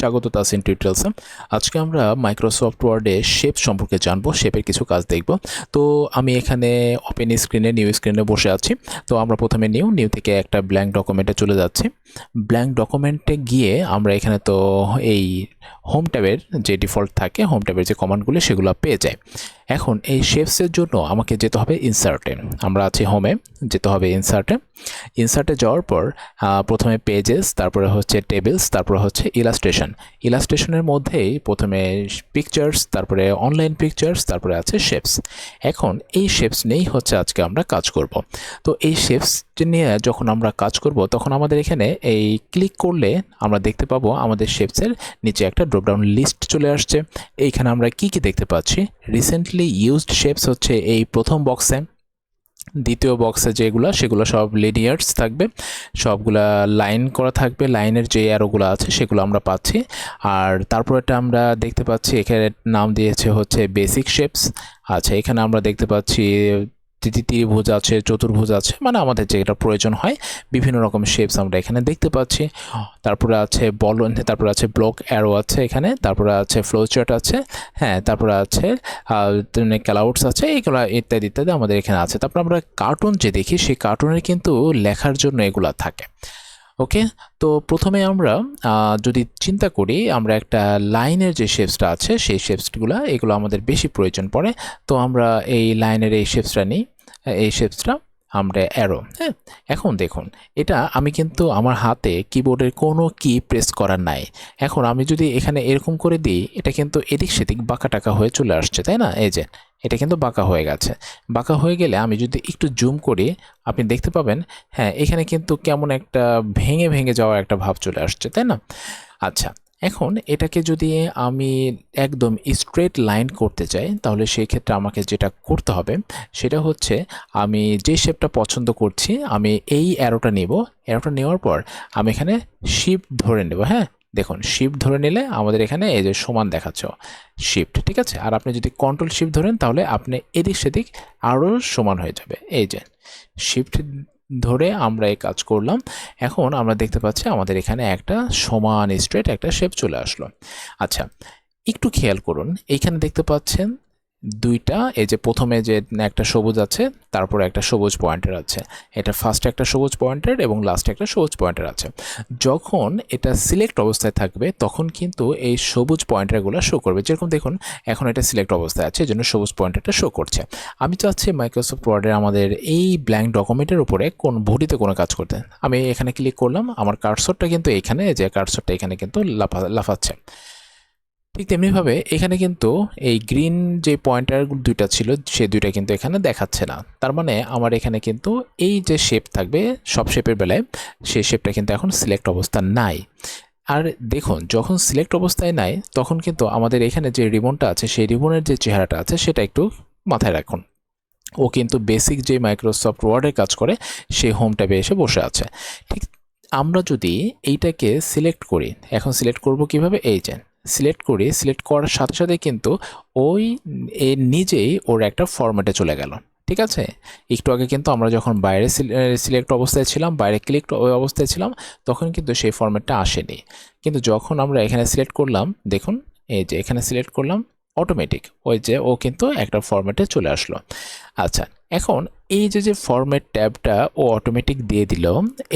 স্বাগত তাসিন টিউটোরিয়ালসে। আজকে আমরা মাইক্রোসফট ওয়ার্ডে শেপ সম্পর্কে জানবো, শেপের কিছু কাজ দেখব। তো আমি এখানে ওপেন স্ক্রিনে নিউ স্ক্রিনে বসে আছি। তো আমরা প্রথমে নিউ থেকে একটা ব্ল্যাঙ্ক ডকুমেন্টে চলে যাচ্ছি। ব্ল্যাঙ্ক ডকুমেন্টে গিয়ে আমরা এখানে তো এই হোম ট্যাবের যে ডিফল্ট থাকে, হোম ট্যাবের যে কমান্ডগুলি সেগুলো পেয়ে যায়। এখন এই শেপসের জন্য আমাকে যেতে হবে ইনসার্টে। আমরা আছি হোমে, যেতে হবে ইনসার্টে যাওয়ার পর প্রথমে পেজেস, তারপরে হচ্ছে টেবিলস, তারপরে হচ্ছে ইলাস্ট্রেশনের মধ্যেই প্রথমে পিকচার্স, তারপরে অনলাইন পিকচার্স, তারপরে আছে শেপস। এখন এই শেপস নিয়েই হচ্ছে আজকে আমরা কাজ করব। তো এই শেপস নিয়ে যখন আমরা কাজ করব তখন আমাদের এখানে এই ক্লিক করলে আমরা দেখতে পাবো আমাদের শেপসের নিচে একটা ড্রপডাউন লিস্ট চলে আসছে। এইখানে আমরা কি দেখতে পাচ্ছি, রিসেন্টলি ইউজড শেপস হচ্ছে এই প্রথম বক্সে, দ্বিতীয় বক্সে সেগুলো সব লিনিয়ার্স থাকবে, সবগুলা লাইন করা থাকবে, লাইনের যে অ্যারোগুলো আছে সেগুলো আমরা পাচ্ছি। আর তারপরেটা আমরা দেখতে পাচ্ছি এখানে নাম দিয়েছে হচ্ছে বেসিক শেপস। আচ্ছা, এখানে আমরা দেখতে পাচ্ছি ত্রিভুজ আছে, চতুর্ভুজ আছে, মানে আমাদের যেটা প্রয়োজন হয় বিভিন্ন রকম শেপস আমরা এখানে দেখতে পাচ্ছি। তারপরে আছে বলন, তারপরে আছে ব্লক অ্যারো আছে এখানে, তারপরে আছে ফ্লো চার্ট আছে, হ্যাঁ, তারপরে আছে ক্লাউডস আছে, এইগুলো ইত্যাদি ইত্যাদি আমাদের এখানে আছে। তারপর আমরা কার্টুন যে দেখি, সেই কার্টুনের কিন্তু লেখার জন্য এগুলা থাকে। ওকে, তো প্রথমে আমরা যদি চিন্তা করি, আমরা একটা লাইনের যে শেপসটা আছে সেই এগুলো আমাদের বেশি প্রয়োজন পড়ে। তো আমরা এই লাইনের এই শেপসটা নিই, এই শেপসটা আমরা অ্যারো। হ্যাঁ, এখন দেখুন, এটা আমি কিন্তু আমার হাতে কিবোর্ডের কোনো কি প্রেস করার নাই। এখন আমি যদি এখানে এরকম করে দিই, এটা কিন্তু এদিক সেদিক বাঁকা টাকা হয়ে চলে আসছে, তাই না? এই যে এটা কিন্তু বাঁকা হয়ে গেছে। বাঁকা হয়ে গেলে আমি যদি একটু জুম করি, আপনি দেখতে পাবেন, হ্যাঁ, এখানে কিন্তু কেমন একটা ভেঙে ভেঙে যাওয়ার একটা ভাব চলে আসছে, তাই না? আচ্ছা, এখন এটাকে যদি আমি একদম স্ট্রেট লাইন করতে চাই, তাহলে সেই ক্ষেত্রে আমাকে যেটা করতে হবে সেটা হচ্ছে, আমি যে শেপটা পছন্দ করছি আমি এই অ্যারোটা নেব। অ্যারোটা নেওয়ার পর আমি এখানে শিফট ধরে নেব। হ্যাঁ, দেখুন, শিফট ধরে নিলে আমাদের এখানে এই যে সমান দেখাচ্ছে শিফট, ঠিক আছে? আর আপনি যদি কন্ট্রোল শিফট ধরেন তাহলে আপনি এদিক সেদিক আরও সমান হয়ে যাবে। এই যে শিফট ধরে আমরা এই কাজ করলাম। এখন আমরা দেখতে পাচ্ছি আমাদের এখানে একটা সমান স্ট্রেট একটা শেপ চলে আসলো। আচ্ছা, একটু খেয়াল করুন, এইখানে দেখতে পাচ্ছেন দুইটা, এই যে প্রথমে যে একটা সবুজ আছে, তারপরে একটা সবুজ পয়েন্টার আছে। এটা ফার্স্টে একটা সবুজ পয়েন্টার এবং লাস্টে একটা সবুজ পয়েন্টার আছে। যখন এটা সিলেক্ট অবস্থায় থাকবে তখন কিন্তু এই সবুজ পয়েন্টারগুলো শো করবে। যেরকম দেখুন, এখন এটা সিলেক্ট অবস্থায় আছে, এই জন্য সবুজ পয়েন্টারটা শো করছে। আমি চাচ্ছি মাইক্রোসফট ওয়ার্ডের আমাদের এই ব্ল্যাঙ্ক ডকুমেন্টের উপরে বডিতে কোনো কাজ করতে। আমি এখানে ক্লিক করলাম, আমার কার্সরটা কিন্তু এখানে, যে কার্সরটা এখানে কিন্তু লাফাচ্ছে। ঠিক তেমনিভাবে এখানে কিন্তু এই গ্রিন যে পয়েন্টার দুইটা ছিল, সে দুইটা কিন্তু এখানে দেখাচ্ছে না। তার মানে আমার এখানে কিন্তু এই যে শেপ থাকবে সব শেপের বেলায়, সেই শেপটা কিন্তু এখন সিলেক্ট অবস্থা নাই। আর দেখুন, যখন সিলেক্ট অবস্থায় নাই তখন কিন্তু আমাদের এখানে যে রিবনটা আছে, সেই রিবনের যে চেহারাটা আছে সেটা একটু মাথায় রাখুন। ও কিন্তু বেসিক যে মাইক্রোসফট ওয়ার্ডে কাজ করে সেই হোম ট্যাবে এসে বসে আছে। ঠিক আমরা যদি এইটাকে সিলেক্ট করি, এখন সিলেক্ট করব কিভাবে? এই যে সিলেক্ট করি, সিলেক্ট করার সাথে সাথে কিন্তু ওই নিজেই ওর একটা ফরম্যাটে চলে গেল, ঠিক আছে? একটু আগে কিন্তু আমরা যখন বাইরে সিলেক্ট অবস্থায় ছিলাম, বাইরে ক্লিক অবস্থায় ছিলাম, তখন কিন্তু সেই ফরম্যাটটা আসেনি। কিন্তু যখন আমরা এখানে সিলেক্ট করলাম, দেখুন এই যে এখানে সিলেক্ট করলাম, অটোমেটিক ওই যে ও কিন্তু একটা ফরম্যাটে চলে আসলো। আচ্ছা, এখন এই যে ফরম্যাট ট্যাবটা ও অটোমেটিক দিয়ে দিল,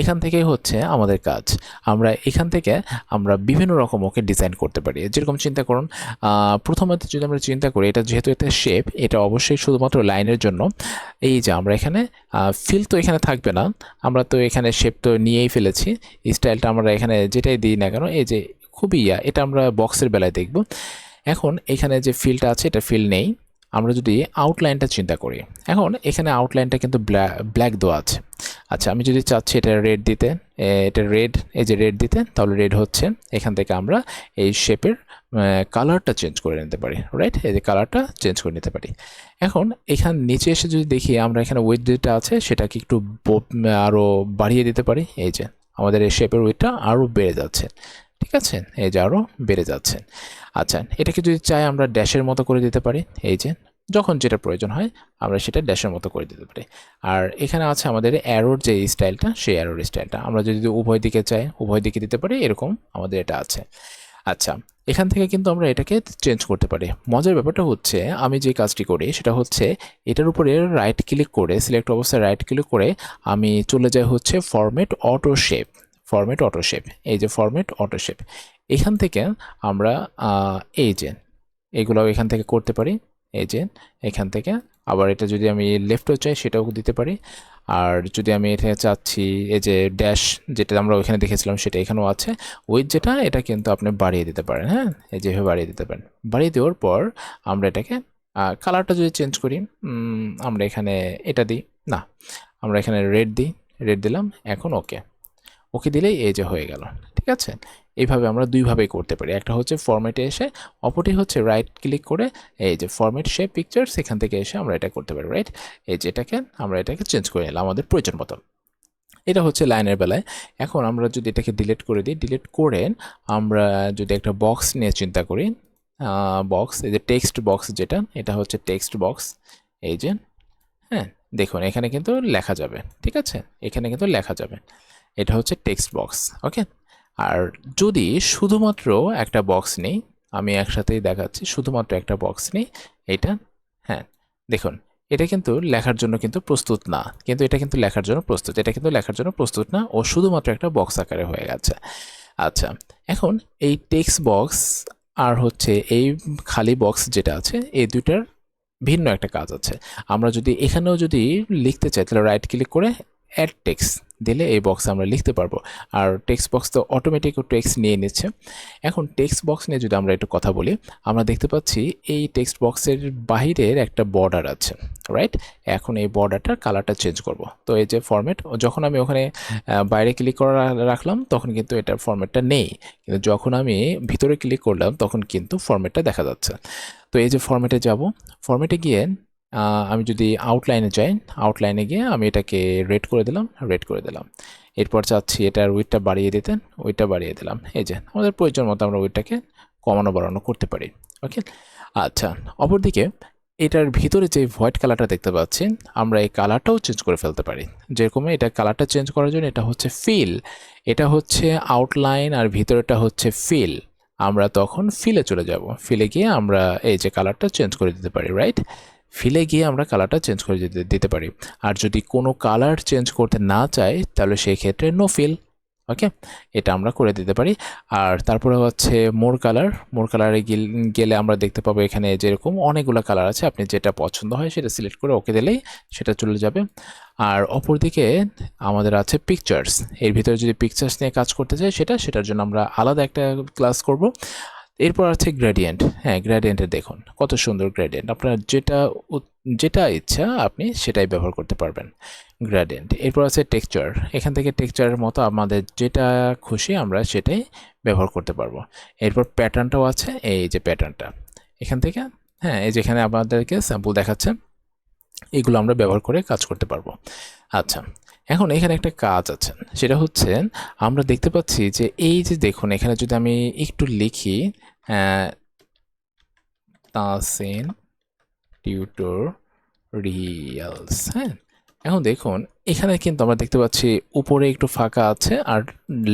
এখান থেকে হচ্ছে আমাদের কাজ। আমরা এখান থেকে আমরা বিভিন্ন রকম ওকে ডিজাইন করতে পারি। যেরকম চিন্তা করুন, প্রথমত যদি আমরা চিন্তা করি, এটা যেহেতু একটা শেপ, এটা অবশ্যই শুধুমাত্র লাইনের জন্য। এই যে আমরা এখানে ফিল তো এখানে থাকবে না, আমরা তো এখানে শেপ তো নিয়েই ফেলেছি। স্টাইলটা আমরা এখানে যেটাই দিই না কেন, এই যে খুবই এটা আমরা বক্সের বেলায় দেখব। এখন এখানে যে ফিলটা আছে, এটা ফিল নেই। আমরা যদি আউটলাইনটা চিন্তা করি, এখন এখানে আউটলাইনটা কিন্তু ব্ল্যাক দেওয়া আছে। আচ্ছা, আমি যদি চাচ্ছি এটা রেড দিতে, এটা রেড, এই যে রেড দিতে, তাহলে রেড হচ্ছে। এখান থেকে আমরা এই শেপের কালারটা চেঞ্জ করে নিতে পারি, রাইট? এই যে কালারটা চেঞ্জ করে নিতে পারি। এখন এখান নিচে এসে যদি দেখি, আমরা এখানে উইথ যেটা আছে সেটাকে একটু আরও বাড়িয়ে দিতে পারি। এই যে আমাদের এই শেপের উইথটা আরও বেড়ে যাচ্ছে, ঠিক আছে? এই যে আরও বেড়ে যাচ্ছে। আচ্ছা, এটাকে যদি চাই আমরা ড্যাশের মতো করে দিতে পারি। এই যে যখন যেটা প্রয়োজন হয় আমরা সেটা ড্যাশের মতো করে দিতে পারি। আর এখানে আছে আমাদের অ্যারোর যে স্টাইলটা, সেই অ্যারোর স্টাইলটা আমরা যদি উভয় দিকে চাই উভয় দিকে দিতে পারি, এরকম আমাদের এটা আছে। আচ্ছা, এখান থেকে কিন্তু আমরা এটাকে চেঞ্জ করতে পারি। মজার ব্যাপারটা হচ্ছে আমি যে কাজটি করি সেটা হচ্ছে এটার উপরে রাইট ক্লিক করে সিলেক্ট অবস্থায় রাইট ক্লিক করে আমি চলে যাই হচ্ছে format auto shape. Format auto shape, এই যে ফরম্যাট অটো শেপ, এখান থেকে আমরা এই যে এগুলোও এখান থেকে করতে পারি। এই যে এখান থেকে আবার এটা যদি আমি লেফটও চাই সেটাও দিতে পারি। আর যদি আমি এটা চাচ্ছি এই যে ড্যাশ যেটা আমরা ওইখানে দেখেছিলাম সেটা এখানেও আছে। উইথ যেটা এটা কিন্তু আপনি বাড়িয়ে দিতে পারেন, হ্যাঁ, এই যেভাবে বাড়িয়ে দিতে পারেন। বাড়িয়ে দেওয়ার পর আমরা এটাকে কালারটা যদি চেঞ্জ করি, আমরা এখানে এটা দিই না, আমরা এখানে রেড দিই, রেড দিলাম। এখন ওকে, ওকে দিলেই এই যে হয়ে গেল। ঠিক আছে, এইভাবে আমরা দুইভাবেই করতে পারি। একটা হচ্ছে ফরম্যাটে এসে, অপরটি হচ্ছে রাইট ক্লিক করে এই যে ফরম্যাট শেপ পিকচার্স, এখান থেকে এসে আমরা এটা করতে পারি, রাইট। এই যে এটাকে আমরা এটাকে চেঞ্জ করে নিলাম আমাদের প্রয়োজন মতো। এটা হচ্ছে লাইনের বেলায়। এখন আমরা যদি এটাকে ডিলিট করে দিই, ডিলিট করে আমরা যদি একটা বক্স নিয়ে চিন্তা করি, বক্স, এই যে টেক্সট বক্স যেটা, এটা হচ্ছে টেক্সট বক্স। এই যে হ্যাঁ, দেখুন এখানে কিন্তু লেখা যাবে। ঠিক আছে, এখানে কিন্তু লেখা যাবে। এটা হচ্ছে টেক্সট বক্স, ওকে। আর যদি শুধুমাত্র একটা বক্স নেই, আমি একসাথেই দেখাচ্ছি, শুধুমাত্র একটা বক্স নেই এটা, হ্যাঁ দেখুন এটা কিন্তু লেখার জন্য কিন্তু প্রস্তুত না, কিন্তু এটা কিন্তু লেখার জন্য প্রস্তুত, এটা কিন্তু লেখার জন্য প্রস্তুত না, ও শুধুমাত্র একটা বক্স আকারে হয়ে গেছে। আচ্ছা, এখন এই টেক্সট বক্স আর হচ্ছে এই খালি বক্স যেটা আছে, এই দুইটার ভিন্ন একটা কাজ আছে। আমরা যদি এখানেও যদি লিখতে চাই তাহলে রাইট ক্লিক করে অ্যাড টেক্সট দিলে এই বক্সে আমরা লিখতে পারবো। আর টেক্সট বক্স তো অটোমেটিক টেক্সট নিয়ে নিচ্ছে। এখন টেক্সট বক্স নিয়ে যদি আমরা একটু কথা বলি, আমরা দেখতে পাচ্ছি এই টেক্সট বক্সের বাহিরের একটা বর্ডার আছে, রাইট। এখন এই বর্ডারটার কালারটা চেঞ্জ করব। তো এই যে ফরম্যাট, যখন আমি ওখানে বাইরে ক্লিক করে রাখলাম তখন কিন্তু এটার ফরম্যাটটা নেই, কিন্তু যখন আমি ভিতরে ক্লিক করলাম তখন কিন্তু ফরম্যাটটা দেখা যাচ্ছে। তো এই যে ফরম্যাটে যাব, ফরম্যাটে গিয়ে আমি যদি আউটলাইনে যাই, আউটলাইনে গিয়ে আমি এটাকে রেড করে দিলাম, রেড করে দিলাম। এরপর চাচ্ছি এটার উইডটা বাড়িয়ে দিতেন, উইডটা বাড়িয়ে দিলাম। এই যে আমাদের প্রয়োজন মতো আমরা উইডটাকে কমানো বাড়ানো করতে পারি, ওকে। আচ্ছা, অপরদিকে এটার ভিতরে যে হোয়াইট কালারটা দেখতে পাচ্ছি, আমরা এই কালারটাও চেঞ্জ করে ফেলতে পারি। যেরকম এটা কালারটা চেঞ্জ করার জন্য এটা হচ্ছে ফিল, এটা হচ্ছে আউটলাইন, আর ভিতরেটা হচ্ছে ফিল। আমরা তখন ফিলে চলে যাব, ফিলে গিয়ে আমরা এই যে কালারটা চেঞ্জ করে দিতে পারি, রাইট। ফিলে গিয়ে আমরা কালারটা চেঞ্জ করে দিতে পারি। আর যদি কোনো কালার চেঞ্জ করতে না চাই তাহলে সেই ক্ষেত্রে নো ফিল, ওকে, এটা আমরা করে দিতে পারি। আর তারপরে হচ্ছে মোর কালার, মোর কালারে গেলে আমরা দেখতে পাবো এখানে যেরকম অনেকগুলো কালার আছে, আপনি যেটা পছন্দ হয় সেটা সিলেক্ট করে ওকে দিলেই সেটা চলে যাবে। আর অপরদিকে আমাদের আছে পিকচার্স, এর ভিতরে যদি পিকচার্স নিয়ে কাজ করতে চাই সেটার জন্য আমরা আলাদা একটা ক্লাস করব। এরপর আছে গ্রেডিয়েন্ট, হ্যাঁ গ্রেডিয়েন্টে দেখুন কত সুন্দর গ্রেডিয়েন্ট, আপনার যেটা ইচ্ছা আপনি সেটাই ব্যবহার করতে পারবেন, গ্রেডিয়েন্ট। এরপর আছে টেক্সচার, এখান থেকে টেক্সচারের মতো আমাদের যেটা খুশি আমরা সেটাই ব্যবহার করতে পারবো। এরপর প্যাটার্নটাও আছে, এই যে প্যাটার্নটা এখান থেকে, হ্যাঁ এই যেখানে আমাদেরকে স্যাম্পল দেখাচ্ছে, এগুলো আমরা ব্যবহার করে কাজ করতে পারবো। আচ্ছা, এখন এখানে একটা কাজ আছে, সেটা হচ্ছে আমরা দেখতে পাচ্ছি যে এই যে দেখুন এখানে যদি আমি একটু লিখি তাসিন টিউটোরিয়ালস, হ্যাঁ, এখন দেখুন এখানে কিন্তু আমরা দেখতে পাচ্ছি উপরে একটু ফাঁকা আছে আর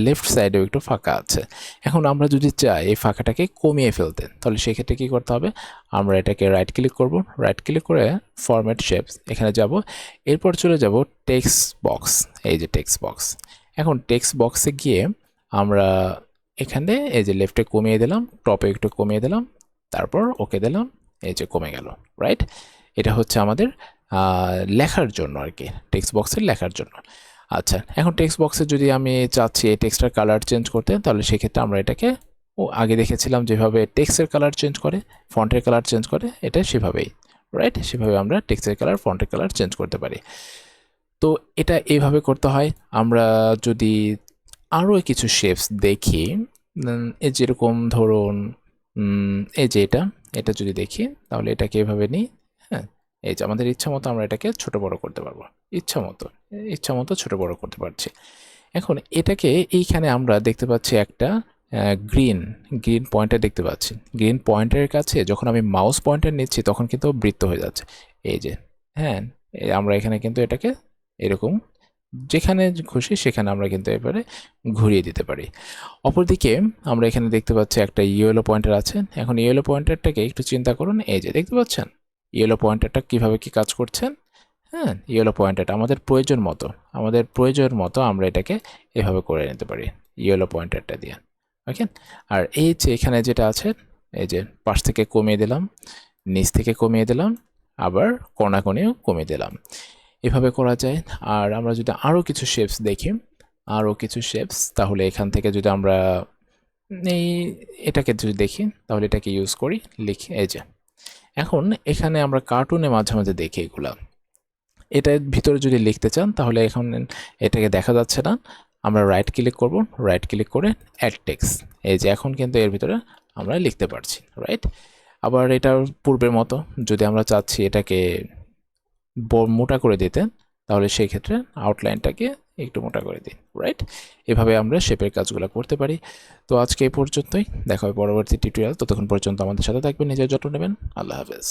লেফট সাইডেও একটু ফাঁকা আছে। এখন আমরা যদি চাই এই ফাঁকাটাকে কমিয়ে ফেলতে তাহলে সেক্ষেত্রে কী করতে হবে, আমরা এটাকে রাইট ক্লিক করব, রাইট ক্লিক করে ফরম্যাট শেপস এখানে যাব, এরপর চলে যাব টেক্সট বক্স, এই যে টেক্সট বক্স। এখন টেক্সট বক্সে গিয়ে আমরা এখানে এই যে লেফটে কমিয়ে দিলাম, টপে একটু কমিয়ে দিলাম, তারপর ওকে দিলাম, এই যে কমে গেল, রাইট। এটা হচ্ছে আমাদের লেখার জন্য আর কি, টেক্সট বক্সের লেখার জন্য। আচ্ছা, এখন টেক্সট বক্সে যদি আমি চাচ্ছি এই টেক্সটের কালার চেঞ্জ করতে তাহলে সেক্ষেত্রে আমরা এটাকে আগে দেখেছিলাম যেভাবে টেক্সটের কালার চেঞ্জ করে, ফন্টের কালার চেঞ্জ করে, এটা সেভাবেই, রাইট, সেভাবে আমরা টেক্সটের কালার ফন্টের কালার চেঞ্জ করতে পারি। তো এটা এইভাবে করতে হয়। আমরা যদি আরও কিছু শেপস দেখি, এই যেরকম ধরুন এই যে এটা যদি দেখি তাহলে এটাকে এভাবে নিই, হ্যাঁ, এই যে আমাদের ইচ্ছা মতো আমরা এটাকে ছোট বড় করতে পারবো, ইচ্ছা মতো ছোট বড় করতে পারছি। এখন এটাকে এইখানে আমরা দেখতে পাচ্ছি একটা গ্রিন পয়েন্টার দেখতে পাচ্ছি, গ্রিন পয়েন্টারের কাছে যখন আমি মাউস পয়েন্টার নিচ্ছি তখন কিন্তু বৃত্ত হয়ে যাচ্ছে, এই যে, হ্যাঁ আমরা এখানে কিন্তু এটাকে এরকম যেখানে খুশি সেখানে আমরা কিন্তু এবারে ঘুরিয়ে দিতে পারি। অপরদিকে আমরা এখানে দেখতে পাচ্ছি একটা ইয়েলো পয়েন্টার আছে। এখন ইয়েলো পয়েন্টারটাকে একটু চিন্তা করুন, এই যে দেখতে পাচ্ছেন ইয়েলো পয়েন্টারটা কিভাবে কি কাজ করছেন। হ্যাঁ, ইয়েলো পয়েন্টারটা আমাদের প্রয়োজন মতো আমরা এটাকে এভাবে করে নিতে পারি ইয়েলো পয়েন্টারটা দিয়ে। ওকে, আর এই যে এখানে যেটা আছে, এই যে পাশ থেকে কমিয়ে দিলাম, নিচ থেকে কমিয়ে দিলাম, আবার কোণাকোণেও কমিয়ে দিলাম, এভাবে করা যায়। আর আমরা যদি আরও কিছু শেপস দেখি, তাহলে এখান থেকে যদি আমরা এই এটাকে যদি দেখি, তাহলে এটাকে ইউজ করি, লিখি এই যে। এখন এখানে আমরা কার্টুনে মাঝে মাঝে দেখি এগুলা, এটার ভিতরে যদি লিখতে চান তাহলে এখন এটাকে দেখা যাচ্ছে না, আমরা রাইট ক্লিক করব, রাইট ক্লিক করে অ্যাড টেক্সট, এই যে এখন কিন্তু এর ভিতরে আমরা লিখতে পারছি, রাইট। আবার এটার পূর্বের মতো যদি আমরা চাচ্ছি এটাকে মোটা করে দিতে, তাহলে সেই ক্ষেত্রে আউটলাইনটাকে একটু মোটা করে দিই, রাইট। এভাবে আমরা শেপের কাজগুলো করতে পারি। তো আজকে এই পর্যন্তই, দেখা হবে পরবর্তী টিউটোরিয়াল। ততক্ষণ পর্যন্ত আমাদের সাথে থাকবেন, নিজের যত্ন নেবেন। আল্লাহ হাফেজ।